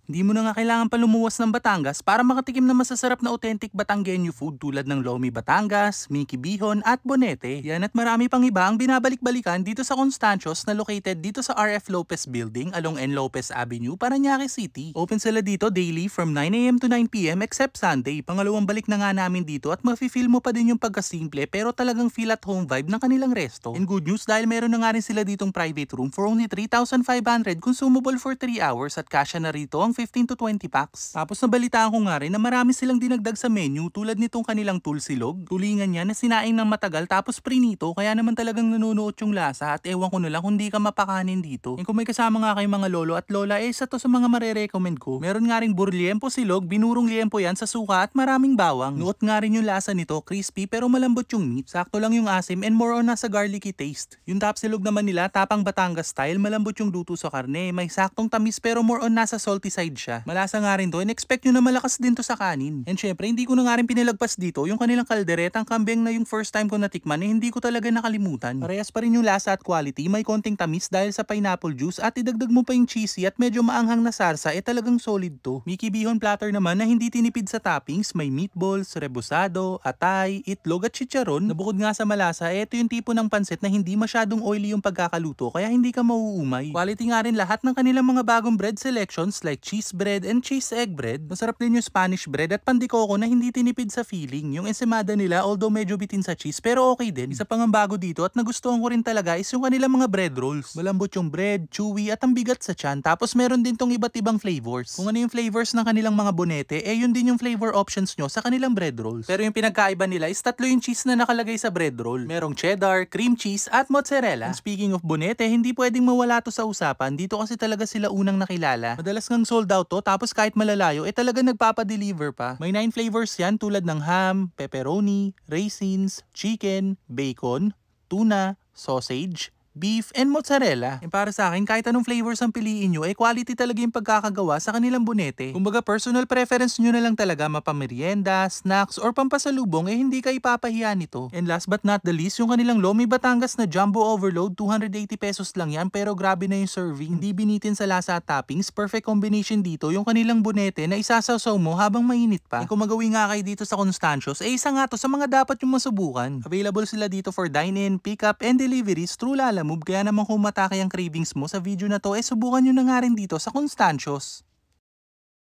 Hindi mo na nga kailangan pa lumuwas ng Batangas para makatikim ng masasarap na authentic Batanggenyo food tulad ng Lomi Batangas, Miki Bihon at Bonete. Yan at marami pang iba ang binabalik-balikan dito sa Constancios na located dito sa RF Lopez Building along N. Lopez Avenue, Parañaque City. Open sila dito daily from 9 AM to 9 PM except Sunday. Pangalawang balik na nga namin dito at mafe-feel mo pa din yung pagkasimple pero talagang feel at home vibe ng kanilang resto. And good news dahil meron na nga rin sila ditong private room for only 3,500 consumable for 3 hours at kasya na rito ang 15 to 20 packs. Tapos nabalitaan ko nga rin na marami silang dinagdag sa menu tulad nitong kanilang tulsilog. Tulingan niya na sinaing ng matagal tapos prinito kaya naman talagang nanunuot yung lasa at ewan ko na lang kung di ka mapakanin dito. And kung may kasama nga kayong mga lolo at lola isa to sa mga marerecommend ko. Meron nga ring burliempo silog, binurong liempo yan sa suka at maraming bawang. Nuot nga rin yung lasa nito, crispy pero malambot yung meat. Sakto lang yung asim and more on nasa garlicky taste. Yung tapsilog naman nila tapang Batangas style, malambot yung luto sa karne. May saktong tamis pero more on nasa salty side siya. Malasa nga rin to and expect nyo na malakas din to sa kanin. And syempre, hindi ko na nga rin pinalagpas dito yung kanilang kalderetang kambing na yung first time ko natikman hindi ko talaga nakalimutan. Parehas pa rin yung lasa at quality, may konting tamis dahil sa pineapple juice at idagdag mo pa yung cheesy at medyo maanghang na sarsa talagang solid to. Miki Bihon platter naman na hindi tinipid sa toppings, may meatballs, rebusado, atay, itlog at chicharon na bukod nga sa malasa, ito yung tipo ng pansit na hindi masyadong oily yung pagkakaluto kaya hindi ka mauumay. Quality nga rin lahat ng kanilang mga bagong bread selections like cheese bread and cheese egg bread. Masarap din yung Spanish bread at pandikoko na hindi tinipid sa filling. Yung ensaymada nila although medyo bitin sa cheese pero okay din. Isa pang ang bago dito at nagustuhan ko rin talaga is yung kanilang mga bread rolls. Malambot yung bread, chewy at ang bigat sa tiyan. Tapos meron din tong iba't ibang flavors. Kung ano yung flavors ng kanilang mga bonete, yun din yung flavor options nyo sa kanilang bread rolls. Pero yung pinagkaiba nila is tatlo yung cheese na nakalagay sa bread roll. Merong cheddar, cream cheese at mozzarella. And speaking of bonete, hindi pwedeng mawala to sa usapan. Dito kasi talaga sila unang nakilala. Madalas ngang sold out to tapos kahit malalayo talaga nagpapadeliver pa. May 9 flavors yan tulad ng ham, pepperoni, raisins, chicken, bacon, tuna, sausage, beef, and mozzarella. And para sa akin, kahit anong flavors ang piliin nyo, quality talaga yung pagkakagawa sa kanilang bonete. Kumbaga personal preference nyo na lang talaga mapamerienda, snacks, or pampasalubong hindi ka ipapahiya nito. And last but not the least, yung kanilang Lomi Batangas na Jumbo Overload, 280 pesos lang yan pero grabe na yung serving. Hindi binitin sa lasa at toppings, perfect combination dito yung kanilang bonete na isasawsaw mo habang mainit pa. And kung magawi nga kayo dito sa Constancios, isa nga to sa mga dapat yung masubukan. Available sila dito for dine-in, pick-up, and deliveries through Lalamove. Kaya naman kung matake ang cravings mo sa video na to, subukan nyo na nga rin dito sa Constancios.